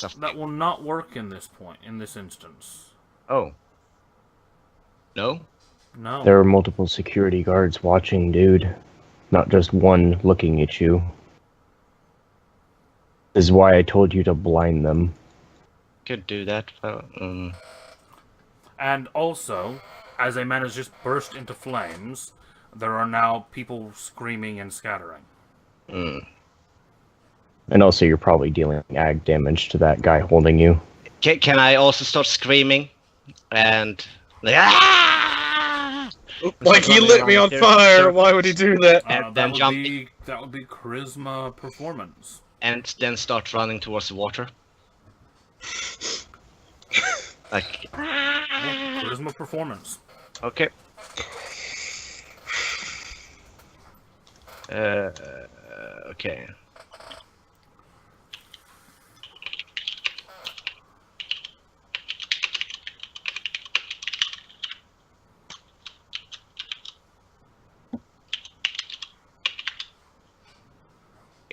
that will not work in this instance. Oh. No? No. There are multiple security guards watching, dude. Not just one looking at you. This is why I told you to blind them. Could do that. And also, as a man has just burst into flames, there are now people screaming and scattering. Mm. And also, you're probably dealing ag damage to that guy holding you. Can I also start screaming? And... Ah! Like he lit me on fire. Why would he do that? And then that would be charisma performance. And then start running towards the water. Like... Yeah, charisma performance. Okay. Okay.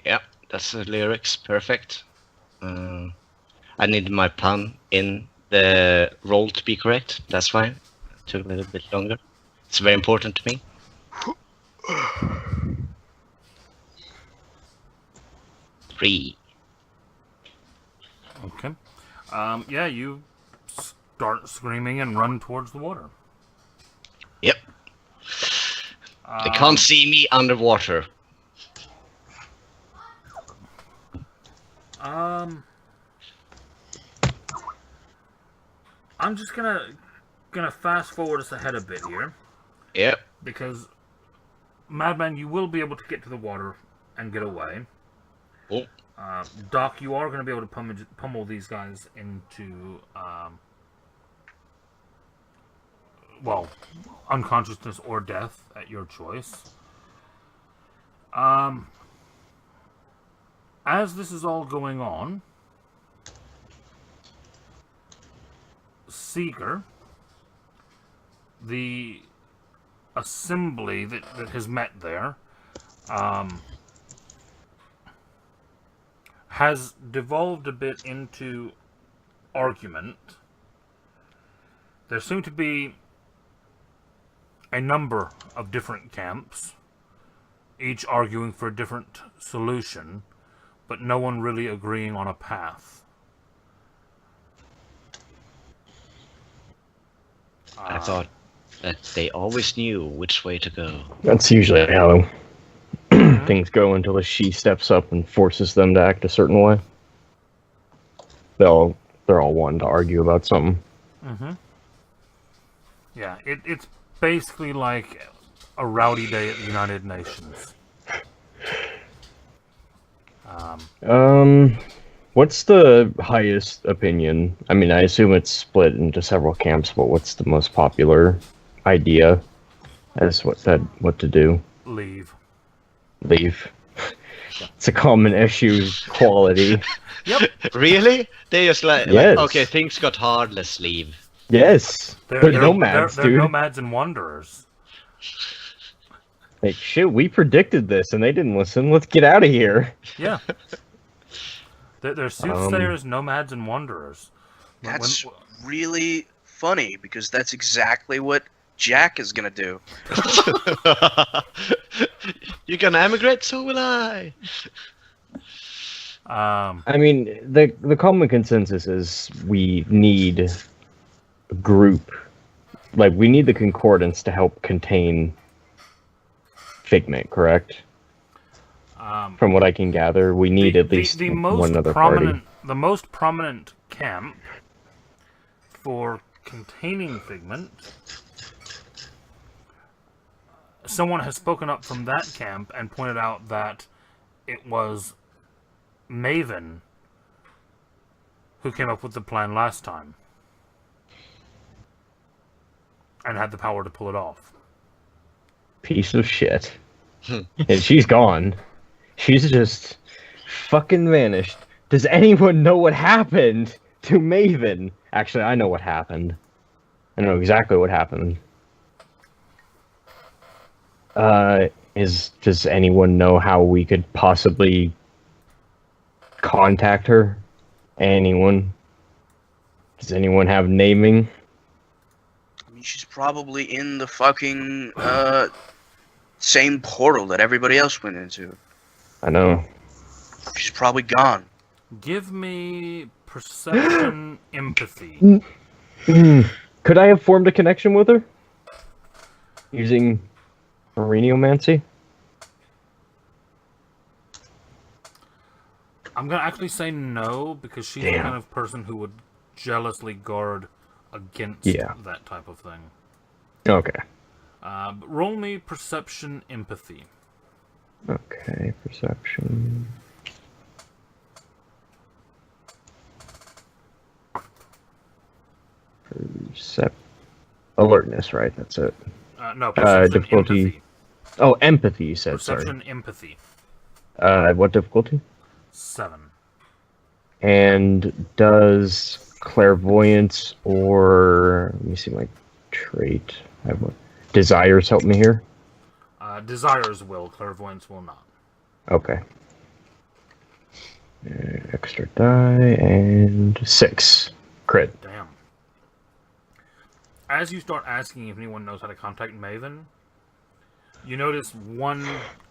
Yeah, that's the lyrics. Perfect. I need my pun in the roll to be correct. That's fine. It took a little bit longer. It's very important to me. Three. Okay. Yeah, you start screaming and run towards the water. Yep. They can't see me underwater. I'm just gonna fast forward us ahead a bit here. Yep. Because, Madman, you will be able to get to the water and get away. Oh. Doc, you are going to be able to pummel these guys into, well, unconsciousness or death at your choice. As this is all going on, Seeker, the assembly that has met there, has devolved a bit into argument. There seem to be a number of different camps, each arguing for a different solution, but no one really agreeing on a path. I thought that they always knew which way to go. That's usually how things go until she steps up and forces them to act a certain way. They're all wanting to argue about something. Mm-hmm. Yeah, it's basically like a rowdy day at the United Nations. What's the highest opinion? I mean, I assume it's split into several camps, but what's the most popular idea as what to do? Leave. Leave. It's a common issue quality. Yep. Really? They just like, Yes. Okay, things got hard, let's leave. Yes. They're nomads, they're dude. nomads and wanderers. Like, shit, we predicted this and they didn't listen. Let's get out of here. Yeah. They're soothsayers, nomads, and wanderers. That's really funny because that's exactly what Jack is gonna do. You're gonna emigrate, so will I. I mean, the common consensus is we need a group. Like, we need the Concordance to help contain Figment, correct? From what I can gather, we need at least one other party. The most prominent camp for containing Figment, someone has spoken up from that camp and pointed out that it was Maven who came up with the plan last time and had the power to pull it off. Piece of shit. And she's gone. She's just fucking vanished. Does anyone know what happened to Maven? Actually, I know what happened. I know exactly what happened. Does anyone know how we could possibly contact her? Anyone? Does anyone have naming? I mean, she's probably in the fucking same portal that everybody else went into. I know. She's probably gone. Give me perception, empathy. Could I have formed a connection with her? Using Areniomancy? I'm gonna actually say no, because she's the kind of person who would jealously guard against that type of thing. Okay. But roll me perception, empathy. Okay, perception. Alertness, right? That's it. No, perception, difficulty. empathy. Oh, empathy, you said, Perception, sorry. empathy. What difficulty? 7. And does clairvoyance or... Let me see my trait. I have desires help me here? Desires will, clairvoyance will not. Okay. Extra die and 6. Crit. Damn. As you start asking if anyone knows how to contact Maven, you notice one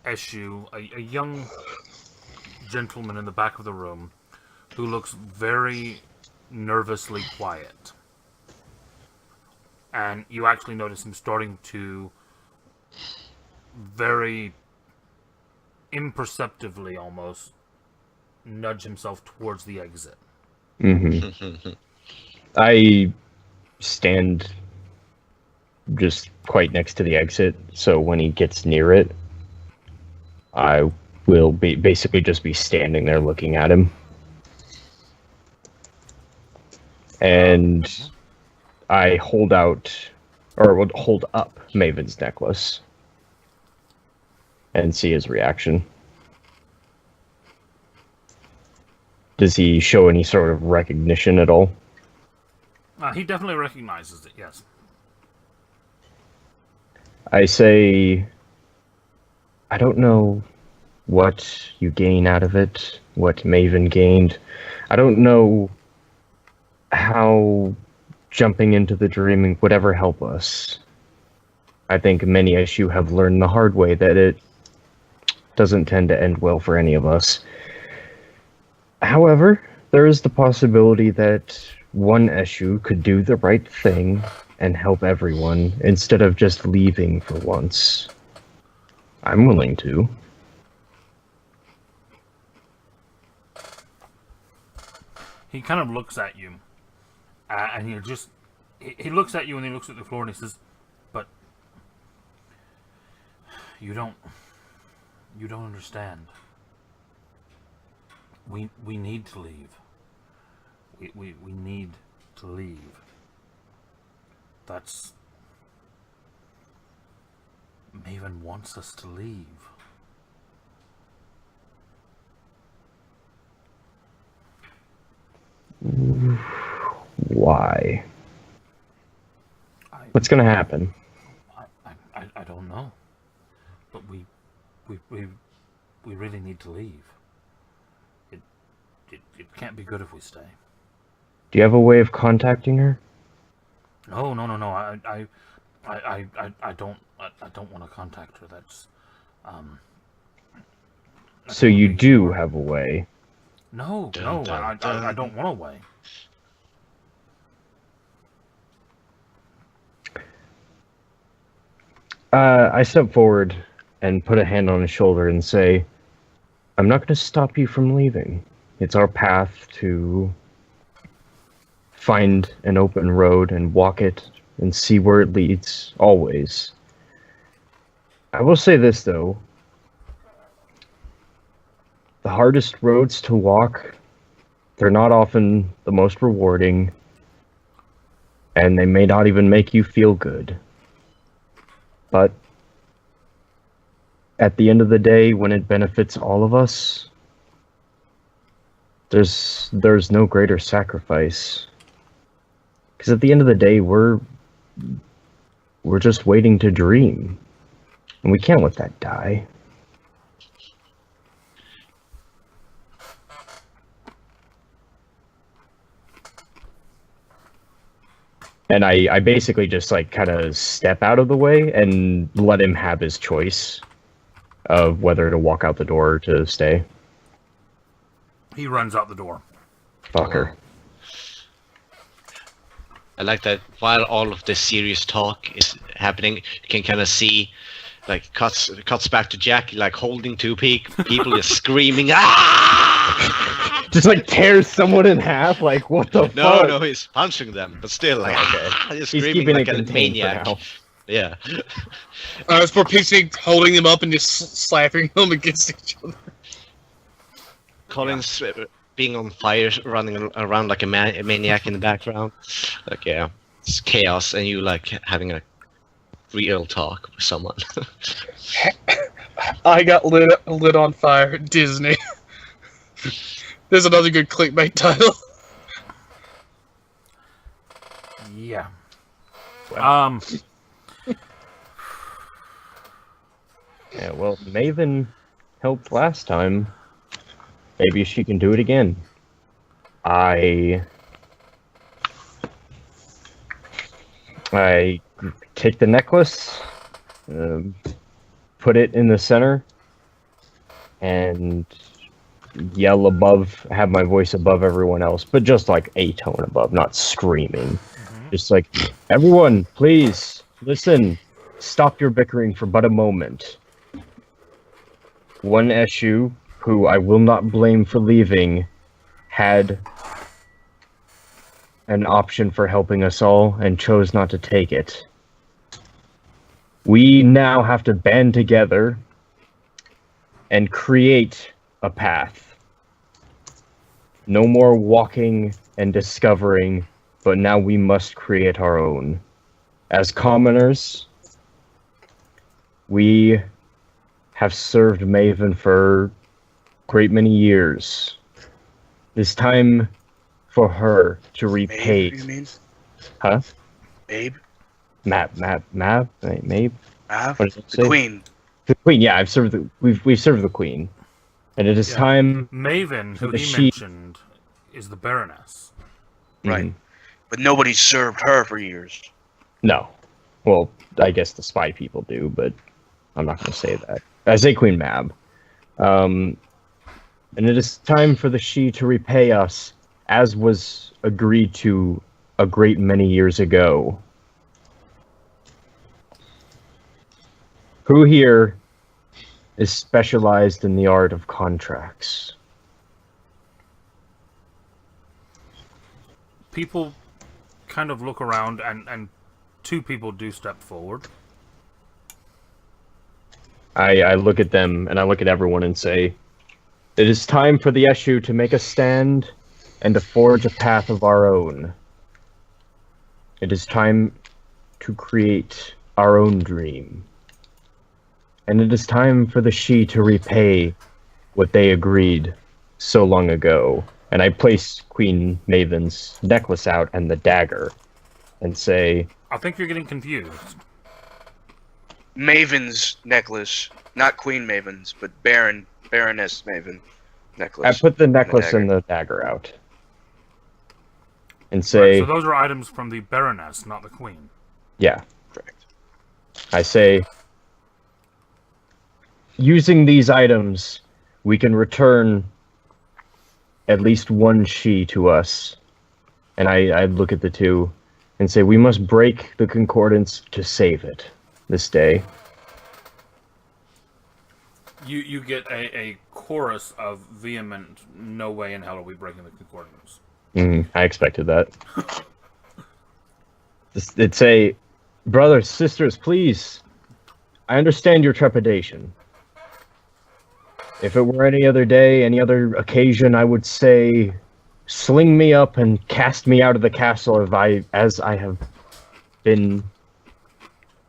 issue, a young gentleman in the back of the room who looks very nervously quiet. And you actually notice him starting to very imperceptibly almost nudge himself towards the exit. Mm-hmm. I stand just quite next to the exit, so when he gets near it, I will basically just be standing there looking at him. And I hold out, or would hold up Maven's necklace and see his reaction. Does he show any sort of recognition at all? He definitely recognizes it, yes. I say, I don't know what you gain out of it, what Maven gained. I don't know how jumping into the dreaming would ever help us. I think many as you have learned the hard way that it doesn't tend to end well for any of us. However, there is the possibility that one Eshu could do the right thing and help everyone instead of just leaving for once. I'm willing to. He kind of looks at you, and he looks at you and he looks at the floor and he says, "But you don't understand. We need to leave. We need to leave. That's... Maven wants us to leave." Why? What's gonna happen? I don't know. But we really need to leave. It can't be good if we stay. Do you have a way of contacting her? No. I don't want to contact her. That's So you do have a way. No, I don't want a way. I step forward and put a hand on his shoulder and say, I'm not going to stop you from leaving. It's our path to find an open road and walk it and see where it leads, always. I will say this, though. The hardest roads to walk, they're not often the most rewarding, and they may not even make you feel good. But at the end of the day, when it benefits all of us, there's no greater sacrifice. Because at the end of the day, we're just waiting to dream. And we can't let that die. And I basically just like kind of step out of the way and let him have his choice of whether to walk out the door or to stay. He runs out the door. Fucker. I like that while all of this serious talk is happening, you can kind of see, like, cuts back to Jack, like, holding two people just screaming, ah! Just, like, tears someone in half? Like, what the fuck? No, he's punching them, but still, like, just He's screaming keeping like it a contained for maniac. now. Yeah. I was picturing holding them up and just slapping them against each other. Colin's being on fire, running around like a maniac in the background. Like, yeah, it's chaos, and you like having a real talk with someone. I got lit on fire at Disney. There's another good clickbait title. Yeah. Wow. Yeah, well, Maven helped last time. Maybe she can do it again. I take the necklace, put it in the center, and yell above, have my voice above everyone else, but just like a tone above, not screaming. Just like, everyone, please, listen, stop your bickering for but a moment. One Eshu, who I will not blame for leaving, had an option for helping us all and chose not to take it. We now have to band together and create a path. No more walking and discovering, but now we must create our own. As commoners, we have served Maven for a great many years. It's time for her to repay. Maeve, you mean? Huh? Babe? Mab? Maeve? Mav? What does it The say? Queen. The Queen, yeah, we've served the Queen. And it is Yeah. time. Maven, who The he she- mentioned, is the Baroness. Right. Mhm. But nobody's served her for years. No. Well, I guess the spy people do, but I'm not going to say that. I say Queen Mab. And it is time for the she to repay us, as was agreed to a great many years ago. Who here is specialized in the art of contracts? People kind of look around, and two people do step forward. I look at them, and I look at everyone and say, it is time for the Eshu to make a stand and to forge a path of our own. It is time to create our own dream. And it is time for the she to repay what they agreed so long ago. And I place Queen Maven's necklace out and the dagger and say, I think you're getting confused. Maven's necklace. Not Queen Maven's, but Baroness Maven I necklace. put the necklace and dagger. the dagger out. And Right, say, so those are items from the Baroness, not the Queen. yeah. Correct. I say, using these items, we can return at least one she to us. And I look at the two and say, we must break the concordance to save it this day. You get a chorus of vehement, no way in hell are we breaking the concordance. I expected that. It's a, brothers, sisters, please. I understand your trepidation. If it were any other day, any other occasion, I would say, sling me up and cast me out of the castle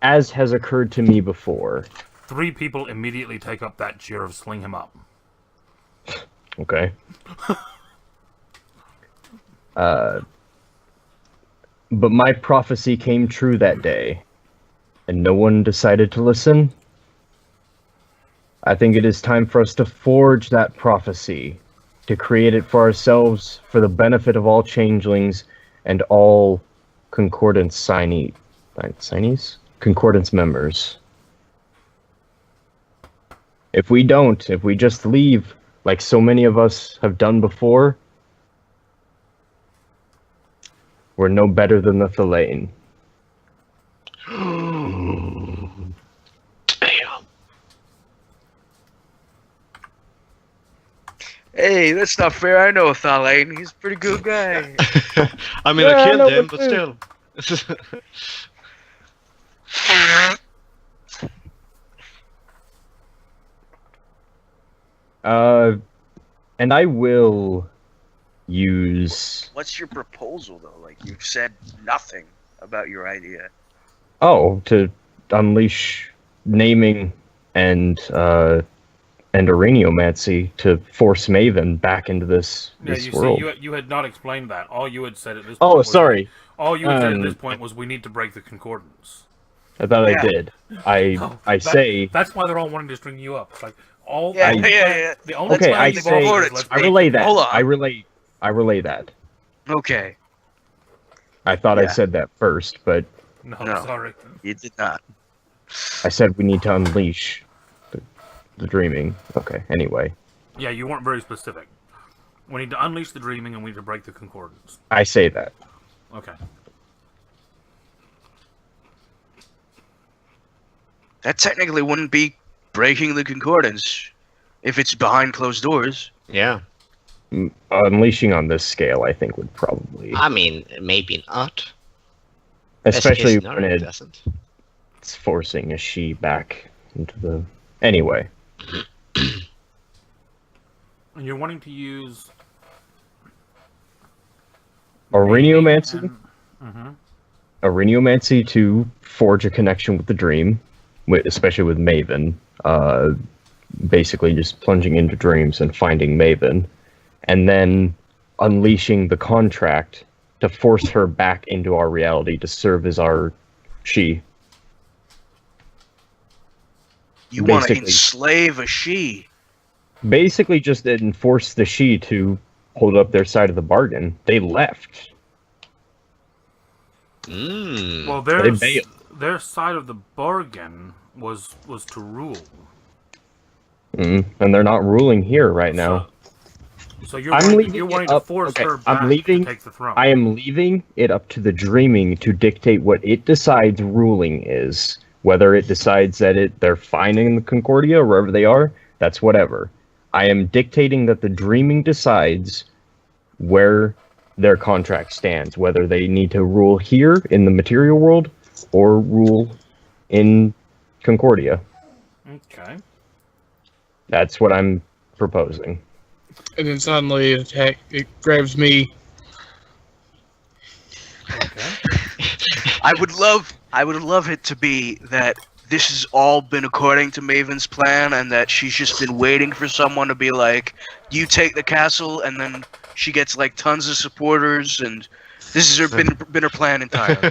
as has occurred to me before. 3 people immediately take up that cheer of sling him up. Okay. But my prophecy came true that day, and no one decided to listen. I think it is time for us to forge that prophecy, to create it for ourselves, for the benefit of all changelings and all Concordance signees? Concordance members. If we don't, if we just leave, like so many of us have done before, we're no better than the Thalane. Damn. Hey, that's not fair. I know Thalane. He's a pretty good guy. I mean, Yeah, I I killed know, him, but but still. And I will use... What's your proposal, though? Like, you've said nothing about your idea. Oh, to unleash naming and areniomancy to force Maven back into this Yeah, this you world. see, you had not explained that. All you had said at this point Oh, was, sorry. all you had said at this point was we need to break the concordance. I thought Yeah. I did. I say... That's why they're all wanting to string you up. It's like all Yeah, all the yeah, plan- yeah. The only Okay, plan I you've say- offered is let's I break relay the- that. Hold on. I relay that. Okay. I thought I Yeah. said that first, but No, No. sorry. You did not. I said we need to unleash the dreaming. Okay, anyway. Yeah, you weren't very specific. We need to unleash the dreaming and we need to break the concordance. I say that. Okay. That technically wouldn't be breaking the concordance if it's behind closed doors. Yeah. Unleashing on this scale, I think, would probably... I mean, maybe not. Best Especially case scenario, when it doesn't. it's forcing a she back into the... Anyway. And you're wanting to use Areniomancy? Mm-hmm. Areniomancy to forge a connection with the dream, especially with Maven. Basically just plunging into dreams and finding Maven. And then unleashing the contract to force her back into our reality to serve as our she. You want to Basically. enslave a she. Basically just enforce the she to hold up their side of the bargain. They left. Mm. Well, They bailed. their side of the bargain was to rule. And they're not ruling here right now. So you're I'm wanting, leaving you're it wanting to up- force okay, her I'm back leaving- to take the throne. I am leaving it up to the dreaming to dictate what it decides ruling is. Whether it decides that they're fine in the Concordia or wherever they are, that's whatever. I am dictating that the dreaming decides where their contract stands, whether they need to rule here in the material world or rule in Concordia. Okay. That's what I'm proposing. And then suddenly it grabs me. Okay. I would love it to be that this has all been according to Maven's plan, and that she's just been waiting for someone to be like, "You take the castle," and then she gets like tons of supporters, and this has been her plan entirely.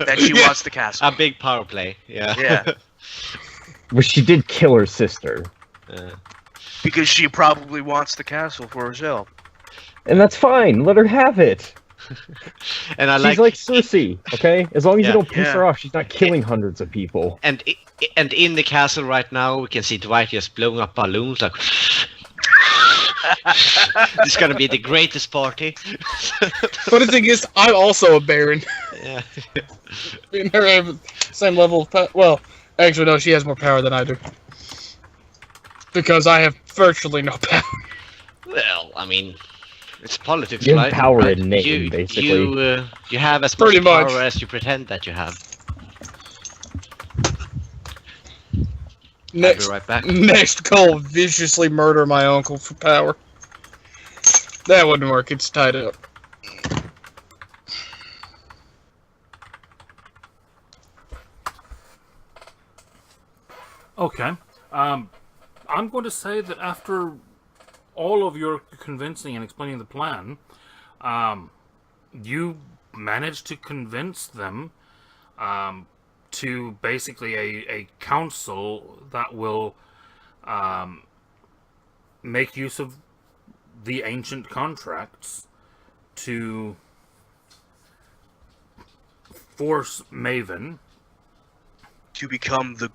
That she Yeah. wants the castle. A big power play. Yeah. Yeah, But she did kill her sister. because she probably wants the castle for herself. And that's fine. Let her have it. And I She's like Cersei, okay? As long as Yeah. you don't piss Yeah. her off, she's not killing hundreds of people. and in the castle right now, we can see Dwight just blowing up balloons like. It's gonna be the greatest party. But the thing is, I'm also a Baron. Yeah. Me and her have the same level of power. Well, actually, no, she has more power than I do. Because I have virtually no power. Well, I mean, it's politics, You have right? power right? in name, basically. You have as Pretty much much. power as you pretend that you have. I'll be Next, right back. next goal, viciously murder my uncle for power. That wouldn't work. It's tied up. Okay. I'm going to say that after all of your convincing and explaining the plan, you managed to convince them to basically a council that will make use of the ancient contracts to force Maven To become the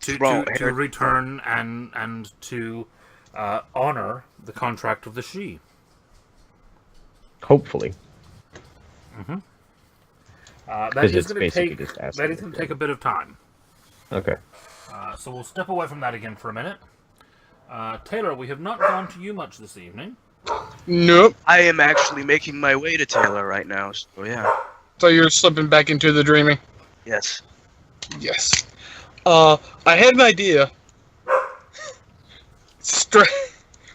to throne. return and to honor the contract of the She. Hopefully. That 'Cause is it's going to basically take just asking for take a bit of time. Okay. So we'll step away from that again for a minute. Taylor, we have not gone to you much this evening. Nope. I am actually making my way to Taylor right now. So yeah. So you're slipping back into the dreaming. Yes. Yes. I had an idea.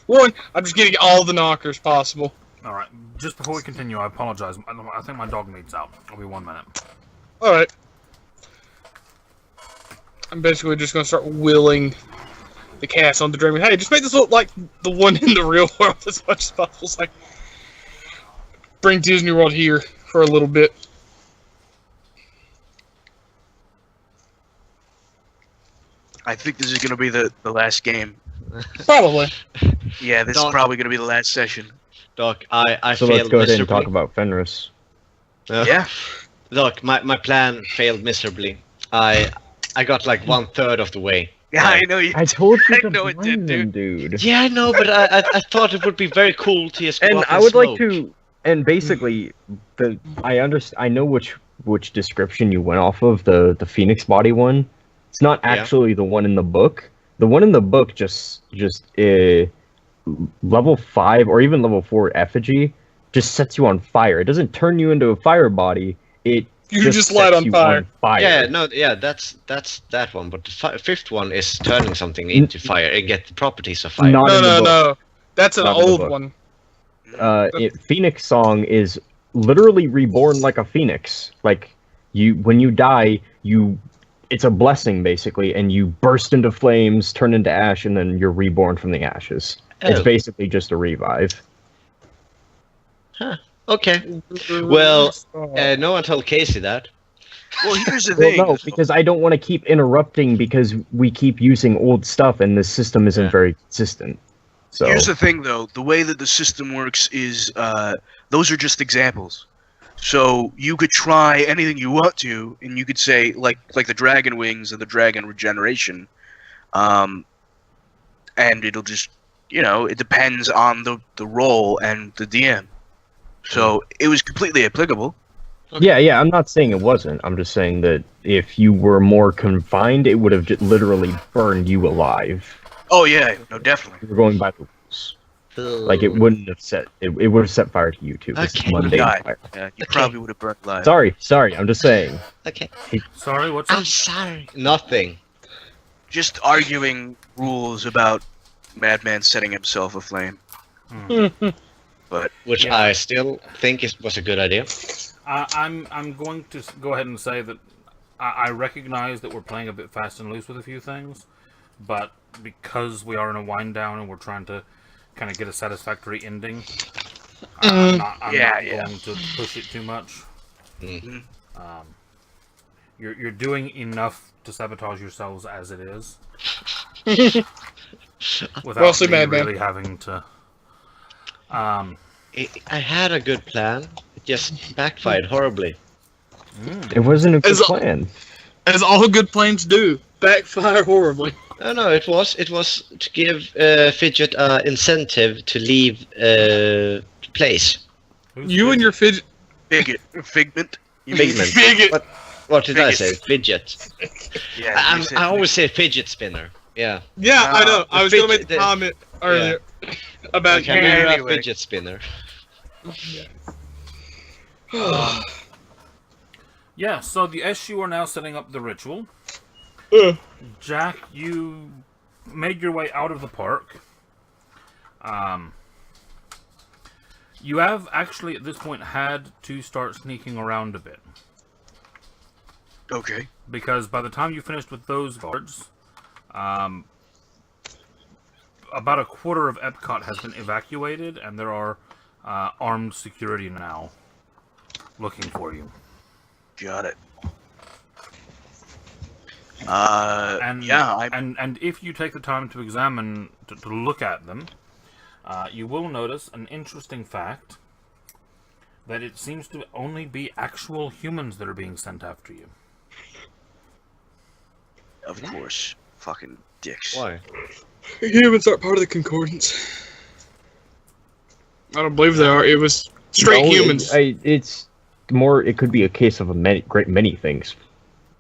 One, I'm just getting all the knockers possible. All right. Just before we continue, I apologize. I think my dog needs out. I'll be 1 minute. Alright. I'm basically just going to start willing the cast on the dreaming. Hey, just make this look like the one in the real world as much as possible. It's like, bring Disney World here for a little bit. I think this is going to be the last game. Probably. Yeah, this is probably going to be the last session. Doc, I So failed let's go ahead and miserably. talk about Fenris. Yeah. Doc, my plan failed miserably. I got like 1/3 of the way. Yeah, I know you. I told you I to know it blind did, them, dude. Yeah, I know, but I thought it would be very cool to just go And up I and would like smoke. to, and basically, I know which description you went off of, the Phoenix body one. It's not Yeah. actually the one in the book. The one in the book just level 5 or even level 4 effigy just sets you on fire. It doesn't turn you into a fire body. It You just light sets on you fire. Yeah, no, yeah, that's that one. But the fifth one is turning something into fire and get the properties of fire. Not No, in the no, book. no. That's an Not in the old book. one. Phoenix Song is literally reborn like a phoenix. Like when you die, it's a blessing basically, and you burst into flames, turn into ash, and then you're reborn from the ashes. It's Oh. basically just a revive. Okay. Well, no one told Casey that. Well, here's the Well, thing. no, because I don't want to keep interrupting because we keep using old stuff and the system isn't Yeah. very consistent. So Here's the thing, though. The way that the system works is those are just examples. So you could try anything you want to, and you could say like the dragon wings and the dragon regeneration, and it'll just it depends on the role and the DM. So it was completely applicable. yeah, I'm not saying it wasn't. I'm just saying that if you were more confined, it would have just literally burned you alive. Oh yeah, no, definitely. We're going by the rules. Like it wouldn't have set it would have set fire to you too. This is Okay. mundane Died. fire. Yeah, you Okay. probably would have burned alive. Sorry, I'm just saying. Okay. Sorry, what's I'm up? sorry. Nothing. Just arguing rules about Madman setting himself aflame. But Which Yeah. I still think was a good idea. I'm going to go ahead and say that I recognize that we're playing a bit fast and loose with a few things, but because we are in a wind down and we're trying to kind of get a satisfactory ending, I'm not going to push it too much. Mhm. You're doing enough to sabotage yourselves as it is, without Well, see, me Madman. really having to. I had a good plan. It just backfired horribly. It wasn't a good As a- plan. As all good plans do, backfire horribly. No, it was to give Fidget incentive to leave the place. Who's You and your fidget. Figment. You mean- Figment. Fidget. What did I Fidget. say? Fidget. Yeah, you said I always say fidget spinner. Yeah. Yeah, I know. I was gonna make the fidget- comment earlier about Okay, maybe not anyway. fidget spinner. Yeah, so the SU are now setting up the ritual. Jack, you made your way out of the park. You have actually at this point had to start sneaking around a bit. Okay. Because by the time you finished with those guards, about a quarter of Epcot has been evacuated, and there are armed security now looking for you. Got it. And yeah, I'm and if you take the time to examine to look at them, you will notice an interesting fact. that it seems to only be actual humans that are being sent after you. Of course. Fucking dicks. Why? Humans aren't part of the concordance. I don't believe they are. It was straight humans. It's more. It could be a case of a great many things.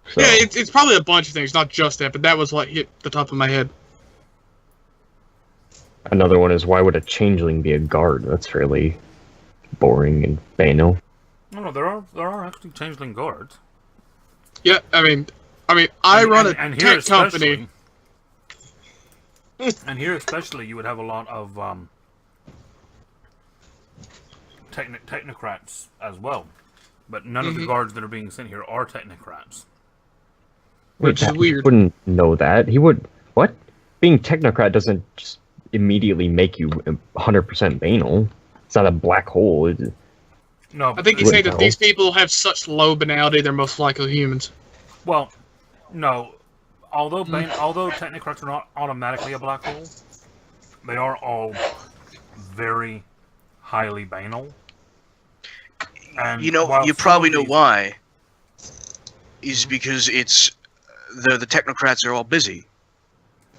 So. Yeah, it's probably a bunch of things, not just that. But that was what hit the top of my head. Another one is, why would a changeling be a guard? That's fairly boring and banal. No, there are actually changeling guards. Yeah, I mean, I run a tech company. And here especially, you would have a lot of technocrats as well. But none of the guards that are being sent here are technocrats. Which is weird. He wouldn't know that. He would... What? Being technocrat doesn't just immediately make you 100% banal. It's not a black hole. No, I think he's saying that these people have such low banality, they're most likely humans. Well, no. Although technocrats are not automatically a black hole, they are all very highly banal. And you probably know why. Is because it's the technocrats are all busy.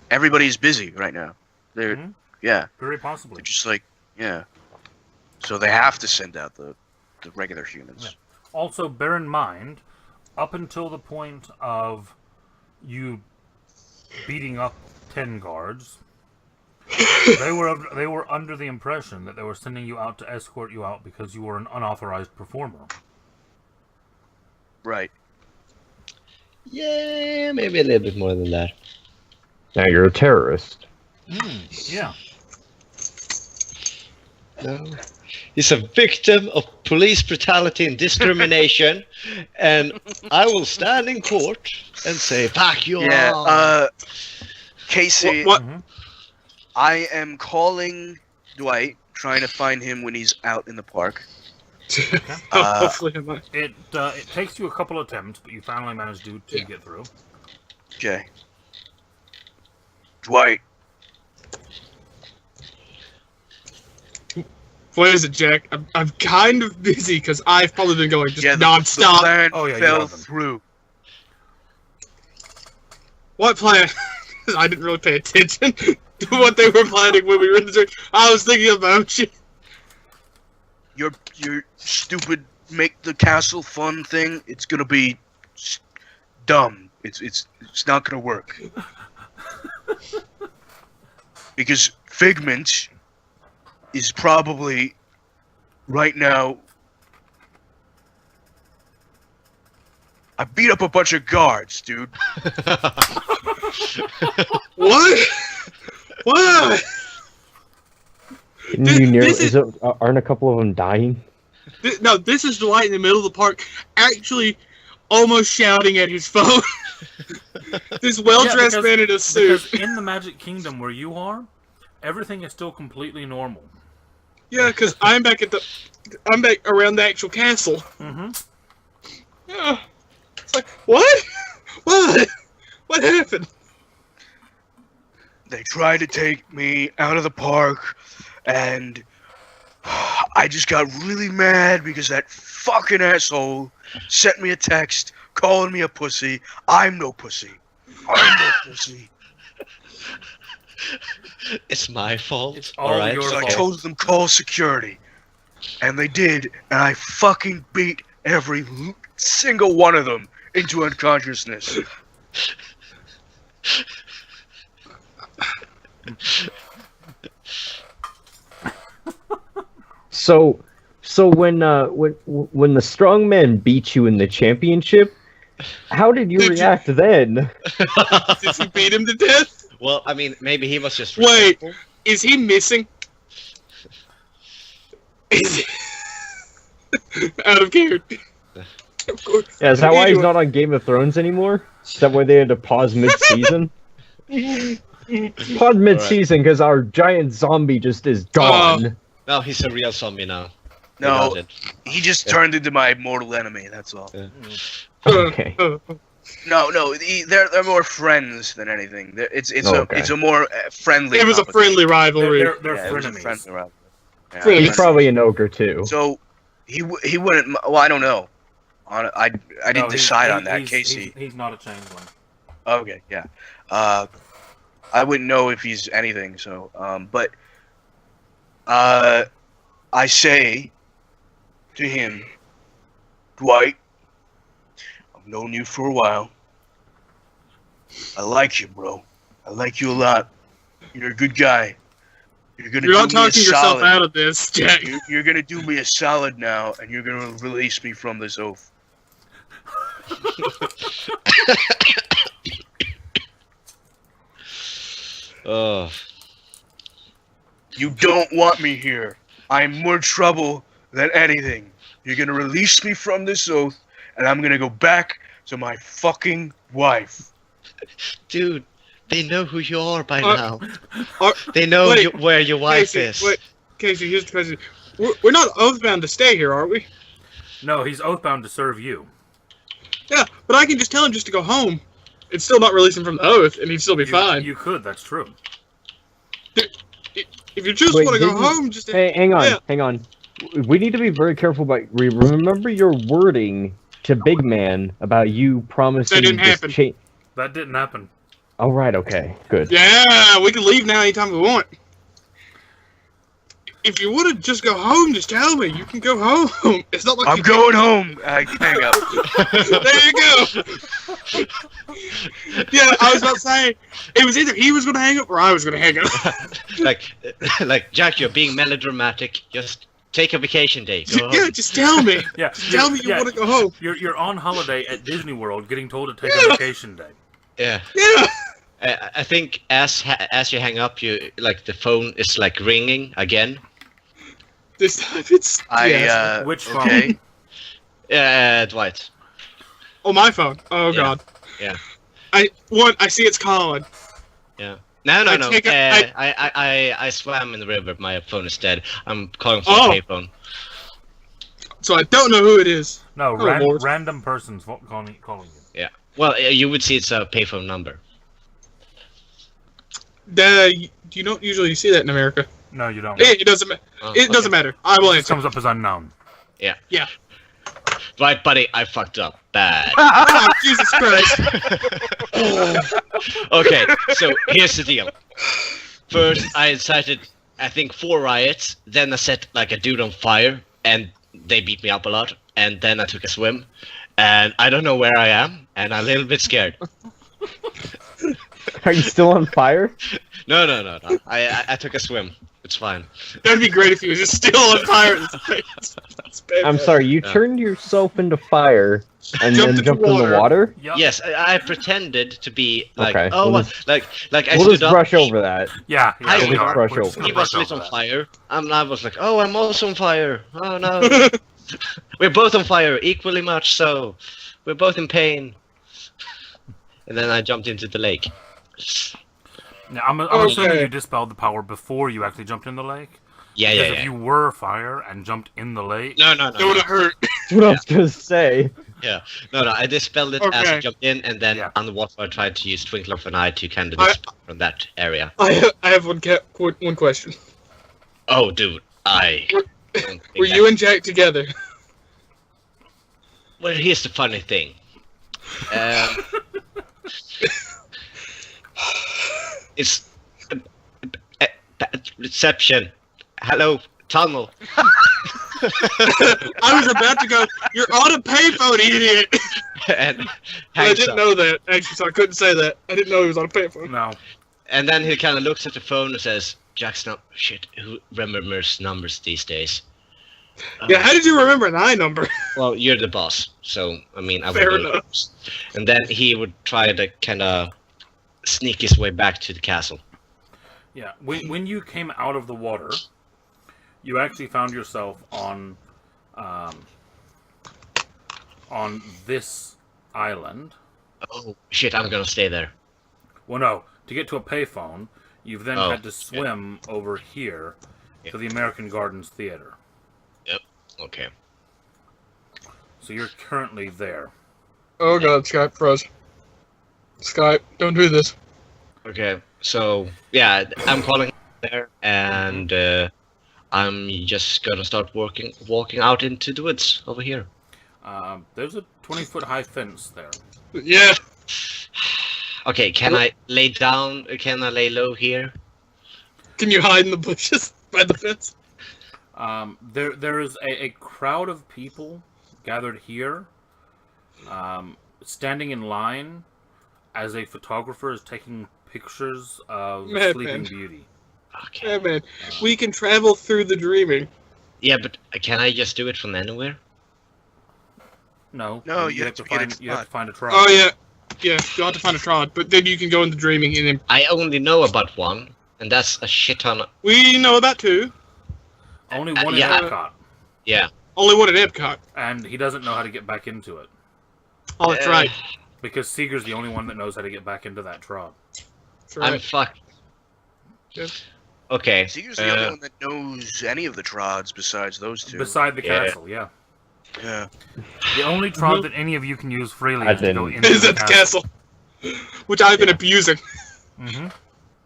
Everybody's busy right now. They're very possibly. They're just like so they have to send out the regular humans. Yeah. Also, bear in mind, up until the point of you beating up 10 guards, they were under the impression that they were sending you out to escort you out because you were an unauthorized performer. Right. Yeah, maybe a little bit more than that. Now you're a terrorist. Yeah. No. He's a victim of police brutality and discrimination, and I will stand in court and say, "Fuck you!" Yeah. Casey, What? I am calling Dwight, trying to find him when he's out in the park. Hopefully, I might. It takes you a couple attempts, but you finally manage to get through. Okay. Dwight. What is it, Jack? I'm kind of busy because I've probably been going just The nonstop. plan Oh, yeah, you fell have them. through. What plan? I didn't really pay attention to what they were planning when we were in the church. I was thinking about you. Your stupid make the castle fun thing. It's gonna be dumb. It's not gonna work. Because Figment is probably right now. I beat up a bunch of guards, dude. What? What? Aren't a couple of them dying? No, this is Dwight in the middle of the park, actually almost shouting at his phone. This well-dressed man in a suit. Because in the Magic Kingdom where you are, everything is still completely normal. Yeah, because I'm back around the actual castle. Mm-hmm. Yeah. It's like, what? What? What happened? They tried to take me out of the park, and I just got really mad because that fucking asshole sent me a text calling me a pussy. I'm no pussy. I'm no pussy. It's my fault. It's all your So I fault. told them call security, and they did, and I fucking beat every single one of them into unconsciousness. So when the strong man beat you in the championship, how did you react then? Did you beat him to death? Well, I mean, maybe he was just Wait. resentful. Is he missing? Is he... Out of character. Of course. Yeah, is that why he's not on Game of Thrones anymore? Is that why they had to pause mid-season? Pause mid-season because our giant zombie just is gone. No, he's a real zombie now. No, Without it. he just turned into my mortal enemy. That's all. Yeah. Okay. No, they're more friends than anything. It's a more friendly. It was a friendly rivalry. They're Yeah, it was a frenemies. friendly rivalry. Yeah, Friendly. He's probably an ogre too. So He wouldn't. Well, I don't know. I didn't No, decide on that, he's, Casey. He's not a changeling. Okay, yeah. I wouldn't know if he's anything. So, but I say to him, Dwight, I've known you for a while. I like you, bro. I like you a lot. You're a good guy. You're You're do not me a talking yourself solid. out of this, Jack. You're gonna do me a solid now, and you're gonna release me from this oath. Oh, You don't want me here. I'm more trouble than anything. You're gonna release me from this oath, and I'm gonna go back to my fucking wife. dude, they know who you are by Uh, now. Are- They know wait, where your wife Casey, is. wait, Casey, here's the question. We're not oath-bound to stay here, are we? No, he's oathbound to serve you. Yeah, but I can just tell him just to go home. It's still not releasing from the oath, and he'd still be fine. You could, that's true. If you just Wait, want to go didn't- home, just... Hey, hang on, Yeah. hang on. We need to be very careful about. Remember your wording to Big Man about you promising. That didn't this happen. That didn't happen. Oh right, okay, good. Yeah, we can leave now anytime we want. If you want to just go home, just tell me. You can go home. It's not like I'm you going home. I hang up. There you go. Yeah, I was about to say, it was either he was going to hang up or I was going to hang up. like Jack, you're being melodramatic. Just take a vacation day. Go home. Yeah, just tell me. Yeah, Tell me you want to go home. You're on holiday at Disney World, getting told to take a vacation day. Yeah. Yeah. I think as you hang up, you like the phone is like ringing again. This time it's... yes. Which phone? Okay. Dwight. Oh, my phone. Oh, Yeah. God. Yeah. I see it's calling. Yeah. No. I take I swam in the river. My phone is dead. I'm calling from Oh. a payphone. So I don't know who it is. No, Oh, Lord. random persons calling you. Yeah. Well, you would see it's a payphone number. You don't usually see that in America. No, you don't. It doesn't matter. Oh, It okay. doesn't matter. I will It answer. comes up as unknown. Yeah. Yeah. Right, buddy. I fucked up. Bad. Oh, Jesus Christ. Okay, so here's the deal. First, I incited, I think, 4 riots. Then I set like a dude on fire, and they beat me up a lot. And then I took a swim, and I don't know where I am, and I'm a little bit scared. Are you still on fire? No. I took a swim. It's fine. That'd be great if he was just still on fire. That's bad. I'm sorry, you Yeah. turned yourself into fire and Jumped then into jumped in the water? Yep. Yes, I pretended to be like, Okay, oh, we'll well, like I We'll stood just up. brush over that. Yeah. I we will are. brush We're just over. gonna He was brush lit on over that. fire. I was like, oh, I'm also on fire. Oh no. We're both on fire, equally much so. We're both in pain. And then I jumped into the lake. Now, I'm Okay. assuming you dispelled the power before you actually jumped in the lake. Yeah, Because yeah, if yeah. you were fire and jumped in the lake, No. It would have hurt. That's what I was gonna say. No, I dispelled it as I Okay. jumped in, and then Yeah. underwater I tried to use Twinkle of an Eye to kind of I- dispel from that area. I have one question. Oh, dude, I. don't think Were that- you and Jack together? Well, here's the funny thing. It's reception. Hello, tunnel. I was about to go, you're on a payphone, idiot! And I hangs didn't up. know that, actually, so I couldn't say that. I didn't know he was on a payphone. no. And then he kind of looks at the phone and says, "Jack's not shit. Who remembers numbers these days?" Yeah, how did you remember an I number? Well, you're the boss, so I mean, I would Fair go enough. first. And then he would try to kind of sneak his way back to the castle. Yeah. When you came out of the water, you actually found yourself on this island. Oh shit! I'm gonna stay there. Well, no. To get to a payphone, you've then Oh, had to swim over here Yeah. to the American Gardens Theater. Okay. So you're currently there. Oh god, Skype froze. Skype, don't do this. Okay. So yeah, I'm calling there, and I'm just gonna start walking out into the woods over here. There's a 20-foot high fence there. Yeah. Okay, can I lay down? Can I lay low here? Can you hide in the bushes by the fence? There is a crowd of people gathered here, standing in line as a photographer is taking pictures of Sleeping Beauty. Okay. Yeah, man. We can travel through the dreaming. Yeah, but can I just do it from anywhere? No, you have to get a you have to find a trod. Oh, yeah. Yeah, you'll have to find a trod, but then you can go into dreaming and then... I only know about one, and that's a shit ton. We know about two. Only one yeah. in Epcot, Yeah. Only one at Epcot. and he doesn't know how to get back into it Oh, that's right. because Seeger's the only one that knows how to get back into that trod. That's right. I'm fucked. Yeah. Okay. Seeger's the only one that knows any of the trods besides those two. Beside the Yeah. castle, yeah. Yeah. The only trod that any of you can use freely I is to go didn't- into Is at the castle. Which I've been abusing. Mm-hmm.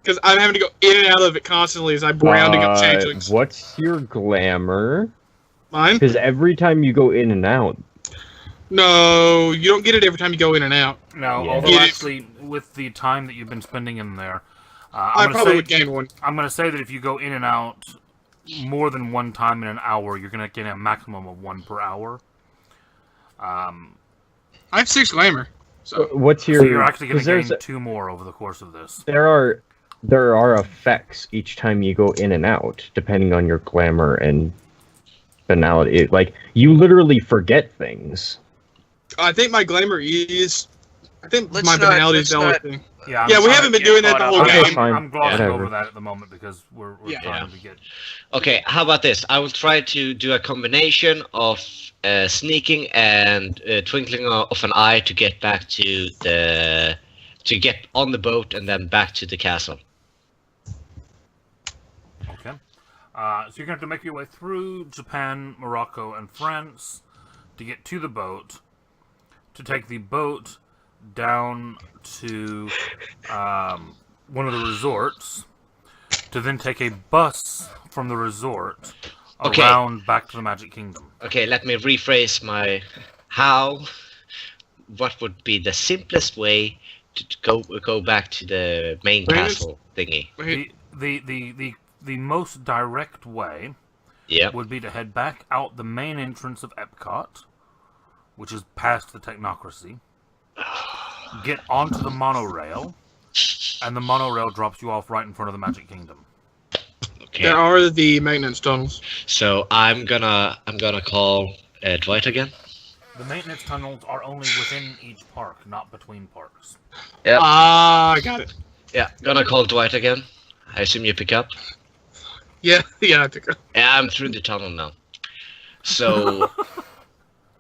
Because I'm having to go in and out of it constantly as I'm rounding up changelings. What's your glamour? Mine? Because every time you go in and out, No, you don't get it every time you go in and out. Now, Yeah. although Get it. actually, with the time that you've been spending in there, I probably would gain one. I'm going to say that if you go in and out more than one time in an hour, you're going to get a maximum of 1 per hour. I have 6 glamour. So what's your? So you're actually going 'cause to gain there's- 2 more over the course of this. There are effects each time you go in and out, depending on your glamour and banality. Like you literally forget things. I think my glamour is... I think Let's my not- banality is let's the only not- thing. Yeah, Yeah, we haven't been get doing that the caught whole up. Okay, game. fine. I'm glossing Whatever. over that at the moment because we're Yeah. trying to get... Okay, how about this? I will try to do a combination of sneaking and twinkling of an eye to get back to get on the boat and then back to the castle. Okay. So you're going to have to make your way through Japan, Morocco, and France to get to the boat, to take the boat down to one of the resorts, to then take a bus from the resort Okay. around back to the Magic Kingdom. Okay, let me rephrase my what would be the simplest way to go back to the main Wait, castle thingy? Wait, The most direct way Yeah. would be to head back out the main entrance of Epcot, which is past the Technocracy, get onto the monorail, and the monorail drops you off right in front of the Magic Kingdom. Okay. there are the maintenance tunnels. So I'm gonna call Dwight again. The maintenance tunnels are only within each park, not between parks. Yep. Ah, I got it. Yeah, gonna call Dwight again. I assume you pick up. Yeah, I think. Yeah, I'm through the tunnel now. So,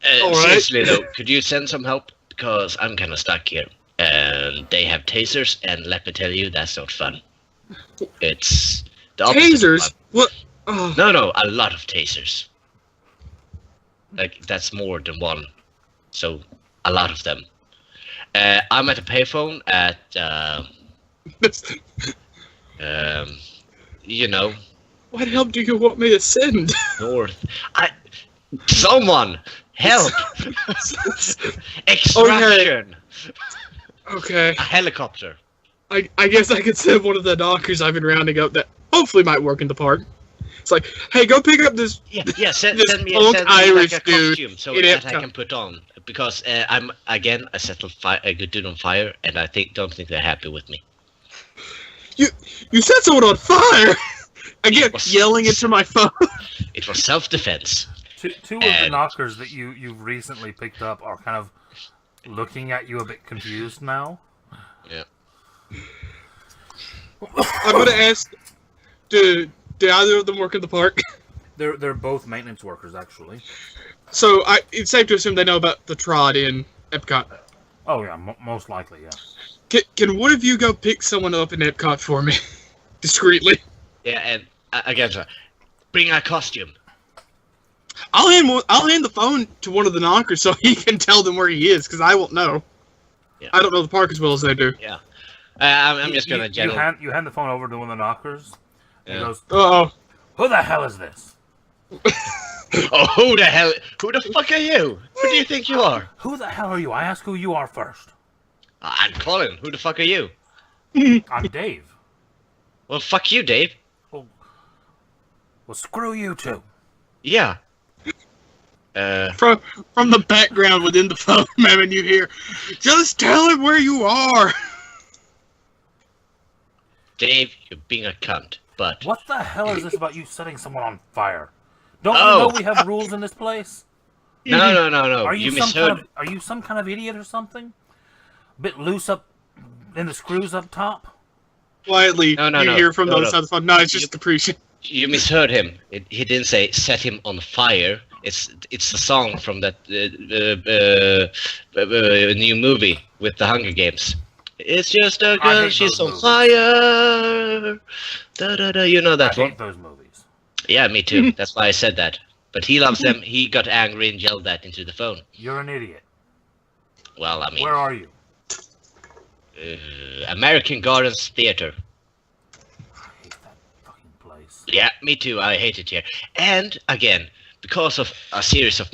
Alright. seriously though, could you send some help? Because I'm kind of stuck here. And they have tasers, and let me tell you, that's not fun. It's the opposite of Tasers? fun. What? Oh, No, a lot of tasers. Like, that's more than one. So, a lot of them. I'm at a payphone at, you know, what help do you want me to send? north. Someone! Help! Extraction! Okay, A helicopter. I guess I could send one of the knockers I've been rounding up that hopefully might work in the park. It's like, hey, go pick up this. Yeah, send This me punk Irish like a dude costume so in that I Epcot. can put on. Because I'm, again, a settled a good dude on fire, and I don't think they're happy with me. You set someone on fire. Again, was- yelling into my phone. It was self-defense. Two of the knockers that you've recently picked up are kind of looking at you a bit confused now. Yeah. I'm gonna ask, do either of them work in the park? They're both maintenance workers, actually. So it's safe to assume they know about the trod in Epcot. Oh yeah, most likely, yeah. Can one of you go pick someone up in Epcot for me, discreetly? Yeah, and again, sir, bring a costume. I'll hand the phone to one of the knockers so he can tell them where he is, because I won't know. Yeah. I don't know the park as well as they do. Yeah. I'm just gonna you general. hand the phone over to one of the knockers. And he Yeah. goes, Uh-oh. Who the hell is this? Oh, who the fuck are you? Who do you think you are? Who the hell are you? I ask who you are first. I'm Colin. Who the fuck are you? I'm Dave. Well, fuck you, Dave. Well, screw you two. Yeah. From the background within the phone, man, you hear, just tell him where you are. Dave, you're being a cunt, but... What the hell is this about you setting someone on fire? Don't you Oh. know we have rules in this place? No. Are you, You some misheard. kind of, are you some kind of idiot or something? A bit loose up in the screws up top? Quietly, No, you hear from the no, other no. side of the phone. No, it's just depreciation. You misheard him. He didn't say set him on fire. It's a song from that new movie with the Hunger Games. It's just a I girl, hate she's those on movies. fire. Da da da. You know I that one? hate those movies. Yeah, me too. That's why I said that. But he loves them. He got angry and yelled that into the phone. You're an idiot. Well, I mean, Where are you? American Gardens Theater. I hate that fucking place. Yeah, me too. I hate it here. And again, because of a series of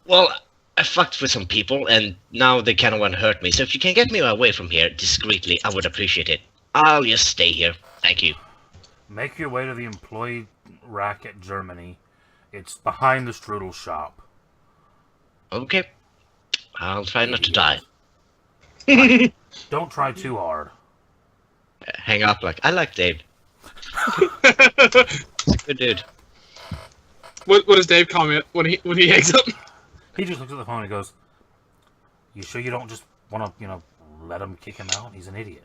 well, I fucked with some people, and now they kind of want to hurt me. So if you can get me away from here discreetly, I would appreciate it. I'll just stay here. Thank you. Make your way to the employee racket Germany. It's behind the strudel shop. Okay. I'll try not to die. Don't try too hard. Hang up like I like Dave. He's a good dude. What does Dave comment when he hangs up? He just looks at the phone and goes, "You sure you don't just want to, let him kick him out? He's an idiot."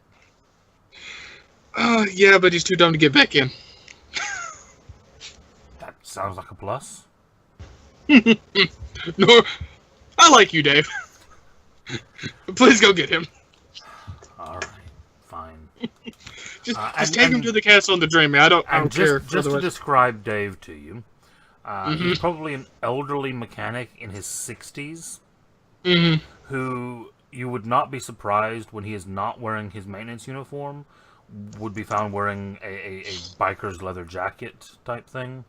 Yeah, but he's too dumb to get back in. That sounds like a plus. No, I like you, Dave. Please go get him. All right, fine. Just and- take him and- to the castle in the Dreaming. I don't And care. just to otherwise. describe Dave to you, he's probably an elderly mechanic in his 60s Mhm. who you would not be surprised when he is not wearing his maintenance uniform would be found wearing a biker's leather jacket type thing.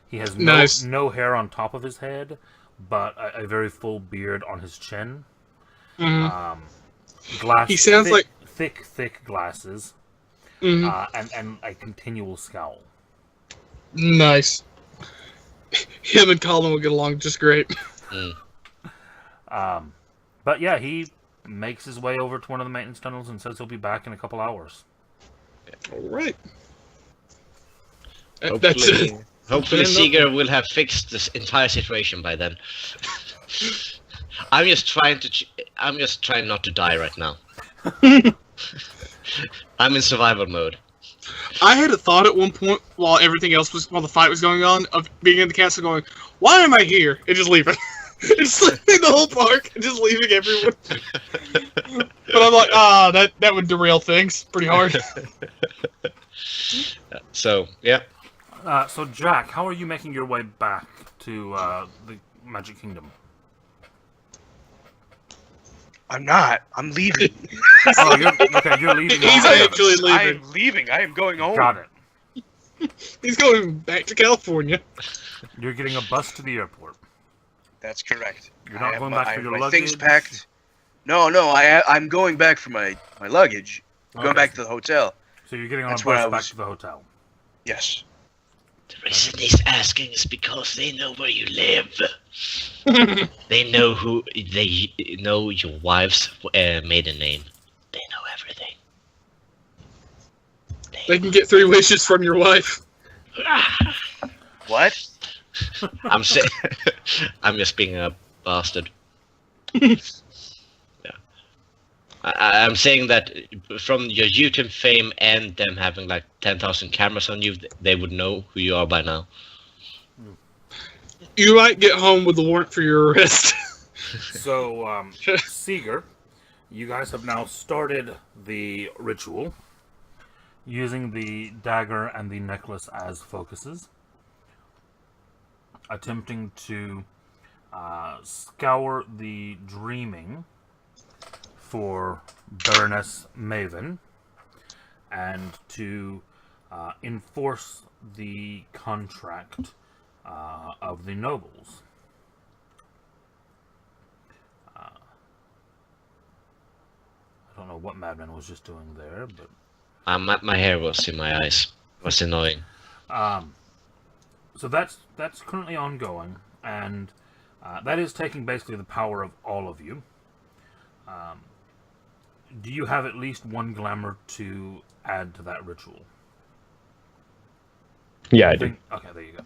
He has Nice. no hair on top of his head, but a very full beard on his chin. Mhm. Glass. He sounds like- thick glasses, Mhm. and a continual scowl. Nice. Him and Colin will get along just great. But yeah, he makes his way over to one of the maintenance tunnels and says he'll be back in a couple hours. All right. That's Hopefully, it. hopefully Fair enough. Seeger will have fixed this entire situation by then. I'm just trying not to die right now. I'm in survival mode. I had a thought at one point while the fight was going on, of being in the castle going, why am I here? And just leaving. Just leaving the whole park and just leaving everyone. But I'm like, that would derail things pretty hard. So, yeah. So Jack, how are you making your way back to the Magic Kingdom? I'm not. I'm leaving. Oh, you're leaving. He's already. actually I leaving. am leaving. I am going home. Got it. He's going back to California. You're getting a bus to the airport. That's correct. You're not I going have back for your my things luggage? packed. No, I'm going back for my luggage. I'm going Okay. back to the hotel. So you're getting on That's a what bus I back was- to the hotel. Yes. The reason he's asking is because they know where you live. They know your wife's maiden name. They know everything. They can get 3 wishes from your wife. What? I'm saying, I'm just being a bastard. Yeah. I'm saying that from your YouTube fame and them having like 10,000 cameras on you, they would know who you are by now. You might get home with the warrant for your arrest. So, Seeger, you guys have now started the ritual using the dagger and the necklace as focuses, attempting to scour the dreaming for Baroness Maven and to enforce the contract of the nobles. I don't know what Madman was just doing there, but my hair was in my eyes. It was annoying. so that's currently ongoing, and that is taking basically the power of all of you. Do you have at least one glamour to add to that ritual? Yeah, I do. Okay, there you go.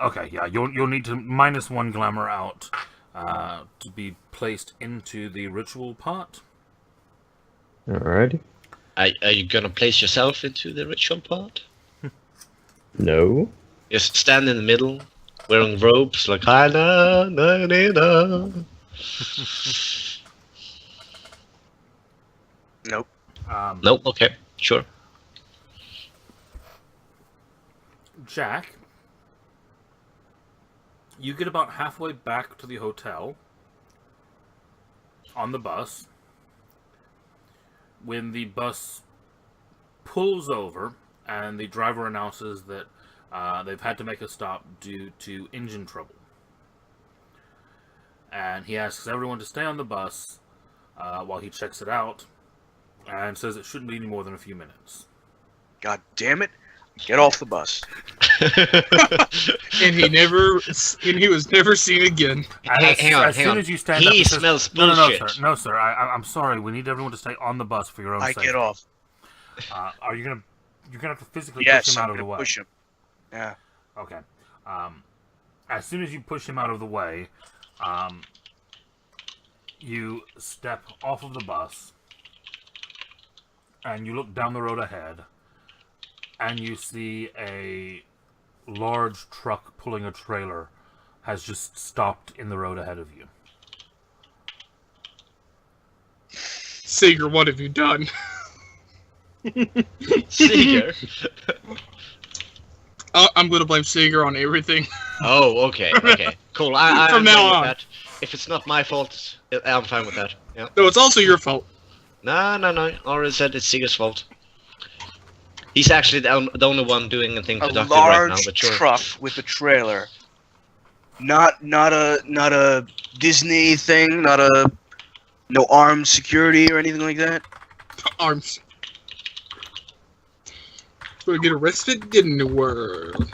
Okay, yeah, you'll need to minus one glamour out to be placed into the ritual part. Alrighty. Are you gonna place yourself into the ritual part? No. Just stand in the middle, wearing robes like na na na na. Nope. Nope. Okay. Sure. Jack, you get about halfway back to the hotel on the bus when the bus pulls over and the driver announces that they've had to make a stop due to engine trouble. And he asks everyone to stay on the bus while he checks it out and says it shouldn't be any more than a few minutes. God damn it! Get off the bus. And he was never seen again. Hang on. As you stand up, He he says, smells no, bullshit. no, sir. I'm sorry. We need everyone to stay on the bus for your own safety. Get off. Are you gonna? You're gonna have to physically Yes, push him out I'm of the gonna way. push him. Yeah. Okay. As soon as you push him out of the way, you step off of the bus, and you look down the road ahead, and you see a large truck pulling a trailer has just stopped in the road ahead of you. Seeger, what have you done? Seeger. I'm going to blame Seeger on everything. Oh, okay. Cool. I'm From now fine with on. that. If it's not my fault, I'm fine with that. Yeah. No, it's also your fault. No. I already said it's Seeger's fault. He's actually the only one doing anything A productive right now, large but sure. truck with a trailer. Not a Disney thing. No armed security or anything like that. Arms. Gonna get arrested in the world.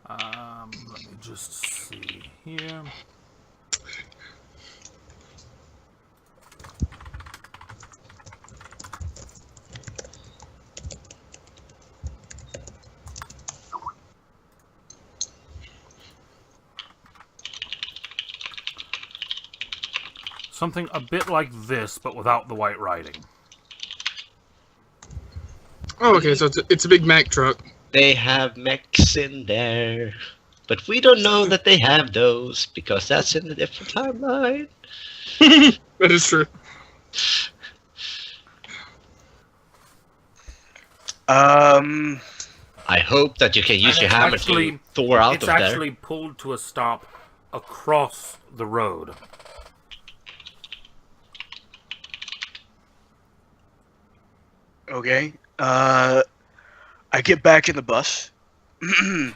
Let me just see here. Something a bit like this, but without the white writing. Oh, okay, so it's a Big Mac truck. They have mechs in there, but we don't know that they have those because that's in a different timeline. That is true. I hope that you can use And your it's hammer actually- to Thor out It's of there. actually pulled to a stop across the road. Okay. I get back in the bus. And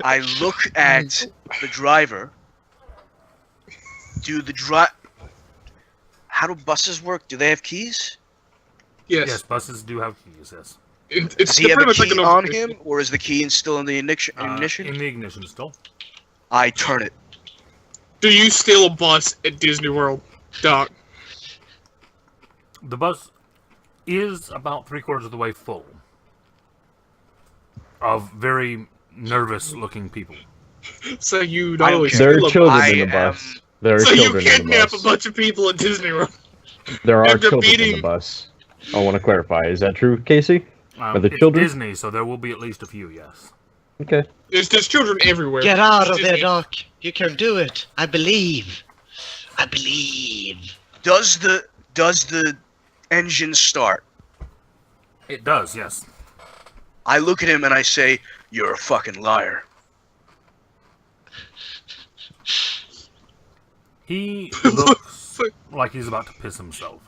I look at the driver. How do buses work? Do they have keys? Yes. Yes, buses do have keys, yes. It's Does he have pretty a much like key an on overfish. him, or is the key still in the ignition? In the ignition still. I turn it. Do you steal a bus at Disneyworld, Doc? The bus is about 3/4 of the way full of very nervous-looking people. So you I not don't only care. There steal are a children bus, in the bus. There are so you children in the kidnap a bus. bunch of people at Disneyworld. There are after children in beating- the bus. I want to clarify. Is that true, Casey? Are the It's children? Disney, so there will be at least a few, yes. Okay. There's children everywhere. Get out of It's there, Disney. Doc. You can do it. I believe. I believe. Does the engine start? It does, yes. I look at him and I say, "You're a fucking liar." He looks like he's about to piss himself.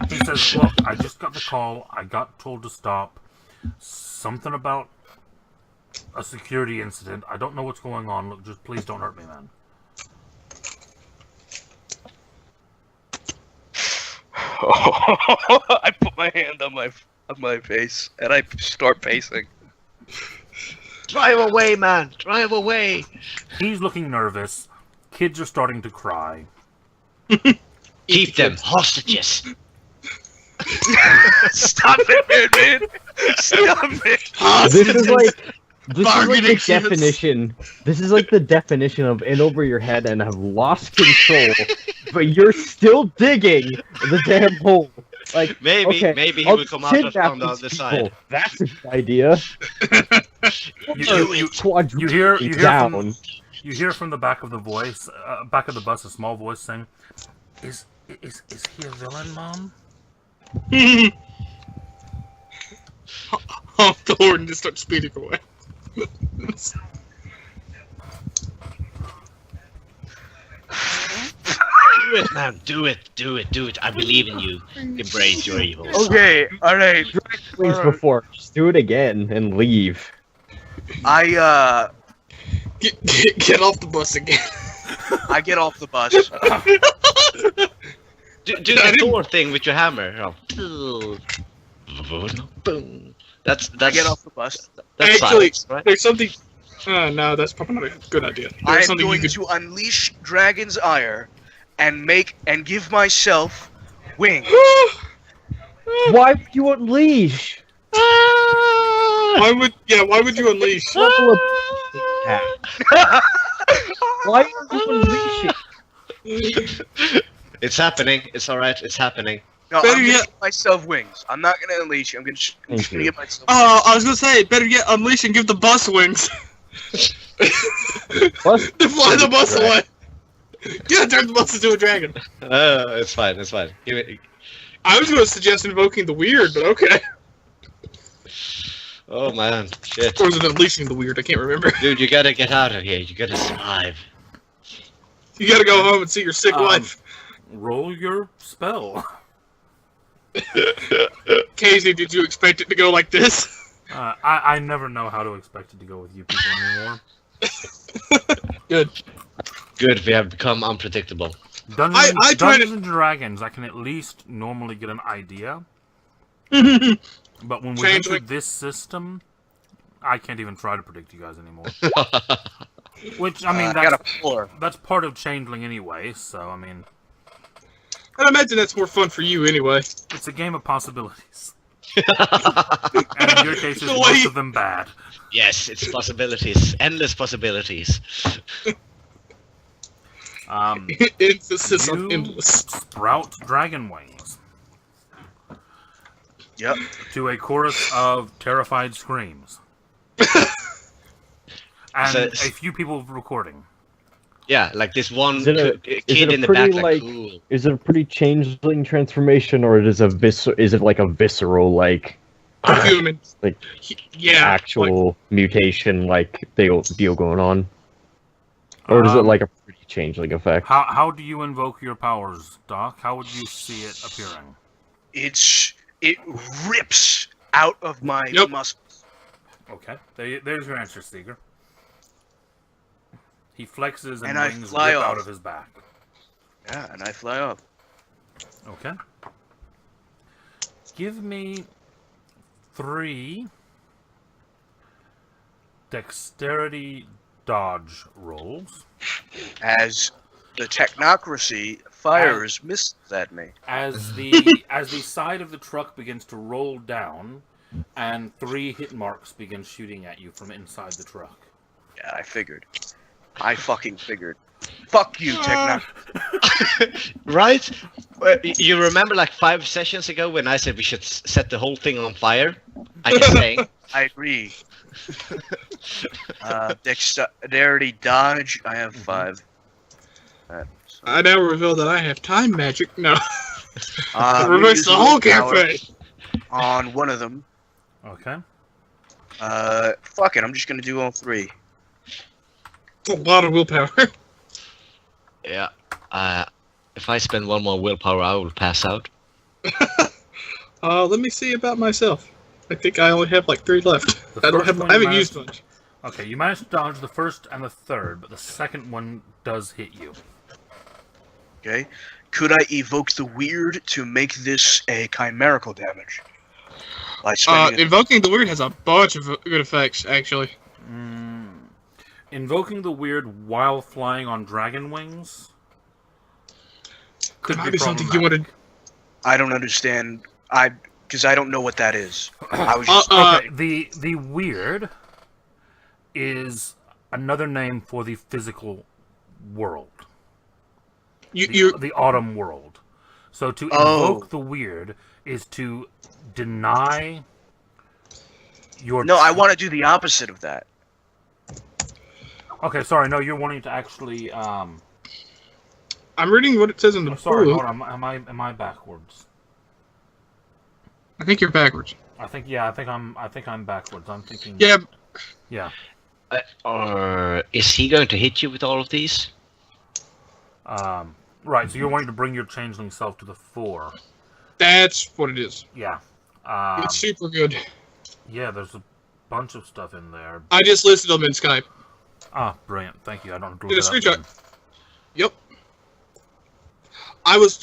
He says, "Look, I just got the call. I got told to stop. Something about a security incident. I don't know what's going on. Look, just please don't hurt me, man." I put my hand on my face and I start pacing. Drive away, man! Drive away! He's looking nervous. Kids are starting to cry. Keep them hostages! Stop it, man! Stop it! This is like the Bargaining chips. definition. This is like the definition of in over your head and have lost control, but you're still digging the damn hole. Like Maybe okay, he I'll will come out kidnap from the these other people. side. That's a good idea. You hear down. You hear from the back of the back of the bus, a small voice saying, "Is he a villain, Mom?" Honk the horn and just start speeding away. Do it, man! Do it! I believe in you. Embrace your evil. Okay, alright. Please before, just do it again and leave. I Get off the bus again. I get off the bus. Do the door thing with your hammer. Oh. Boom. That's I get off the bus. That's Actually, science, right? there's something. No, that's probably not a good idea. I There's am something going you could. to unleash Dragon's ire and give myself wings. Why would you unleash? Why would you unleash? Level of Why are you unleashing? It's happening. It's alright. It's happening. No, Better I'm gonna yet- give myself wings. I'm not gonna unleash. I'm just Thank gonna you. give myself. Oh, I was gonna say, better yet, unleash and give the bus wings. Bus- To fly the bus Right. away. Yeah, turn the bus into a dragon. It's fine. It's fine. Give it. I was gonna suggest invoking the weird, but okay. Oh man, shit, Or was it unleashing the weird? I can't remember. dude, you gotta get out of here. You gotta survive. You gotta go home and see your sick Um, wife. Roll your spell. Casey, did you expect it to go like this? I never know how to expect it to go with you people anymore. Good. Good, we have become unpredictable. Dungeons, I tried Dungeons and Dragons, I can at least normally get an idea. But when we Change enter it. this system, I can't even try to predict you guys anymore. Which, I mean, I got a 4. that's part of Changeling anyway, so, I mean, I imagine that's more fun for you anyway. it's a game of possibilities. And in your case, The it's way most you- of them bad. Yes, it's possibilities. Endless possibilities. Emphasis on You endless. sprout dragon wings Yep. to a chorus of terrified screams. And So- a few people recording. Yeah, like this one Is it a- kid is it a in the pretty, back, like- cool. Is it a pretty changeling transformation, or is it like a visceral, like Human. Like, yeah. actual mutation, like deal going on, or is it like a pretty changeling effect? How do you invoke your powers, Doc? How would you see it appearing? It rips out of my Yep. muscles. Okay, there's your answer, Seeger. He flexes and And I wings fly rip off. out of his back. Yeah, and I fly up. Okay. Give me 3 dexterity dodge rolls As the technocracy fires missiles at me. as the side of the truck begins to roll down and 3 hit marks begin shooting at you from inside the truck. Yeah, I figured. I fucking figured. Fuck you, technoc. Right? You remember like 5 sessions ago when I said we should set the whole thing on fire? I'm just saying. I agree. Dexterity dodge. I have 5. I now reveal that I have time magic. No. I'm Reverse the using whole power campaign. on one of them. Okay. Fuck it. I'm just gonna do all 3. It's a lot of willpower. Yeah. If I spend one more willpower, I will pass out. Let me see about myself. I think I only have like 3 left. I haven't used much. Okay, you managed to dodge the first and the third, but the second one does hit you. Okay. Could I evoke the weird to make this a chimerical damage? By spending Invoking the Weird has a bunch of good effects, actually. Invoking the weird while flying on dragon wings could There might be something you problematic. wanted. I don't understand. Because I don't know what that is. I was just Okay, the weird is another name for the physical world. The autumn world. So to invoke the weird is to deny your... No, I want to do the opposite of that. Okay, sorry, no, you're wanting to actually... I'm reading what it says in the sorry, book. hold on, am I backwards? I think you're backwards. I think I'm backwards. I'm thinking... Yeah. Yeah. Is he going to hit you with all of these? Right, so you're wanting to bring your changeling self to the fore. That's what it is. Yeah. It's super good. Yeah, there's a bunch of stuff in there. I just listed them in Skype. Ah, brilliant. Thank you. I don't have to Did a look it up screenshot. then. Yep. I was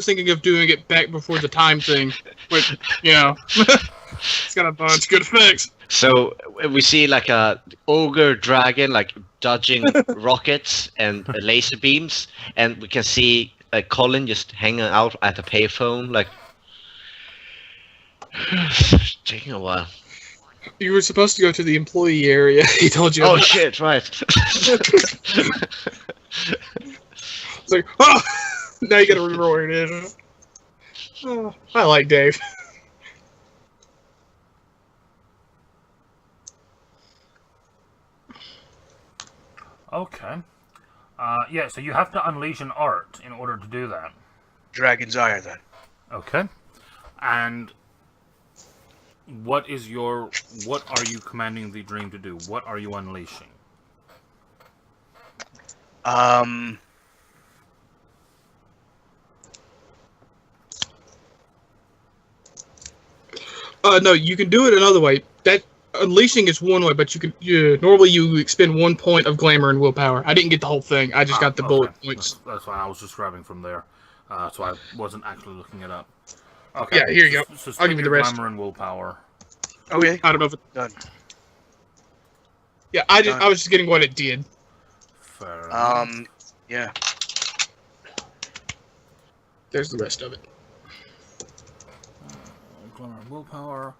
thinking of doing it back before the time thing, but it's got a bunch of good effects. So we see like a ogre dragon like dodging rockets and laser beams, and we can see Colin just hanging out at a payphone, like taking a while. You were supposed to go to the employee area. He told you. Oh shit! Right. It's like, oh, now you gotta remember where it is. Oh, I like Dave. Okay. Yeah, so you have to unleash an art in order to do that. Dragon's Ire, then. Okay. And what are you commanding the dream to do? What are you unleashing? No, you can do it another way. That unleashing is one way, but normally you expend 1 point of glamour and willpower. I didn't get the whole thing. I just got the bullet points. That's fine. I was just grabbing from there, so I wasn't actually looking it up. Okay. Yeah, here you go. So I'll give you the rest. Glamour and willpower. Okay. I don't know if it... Done. Yeah, I was just getting what it did. Fair enough. Yeah. There's the rest of it. Glamour and willpower.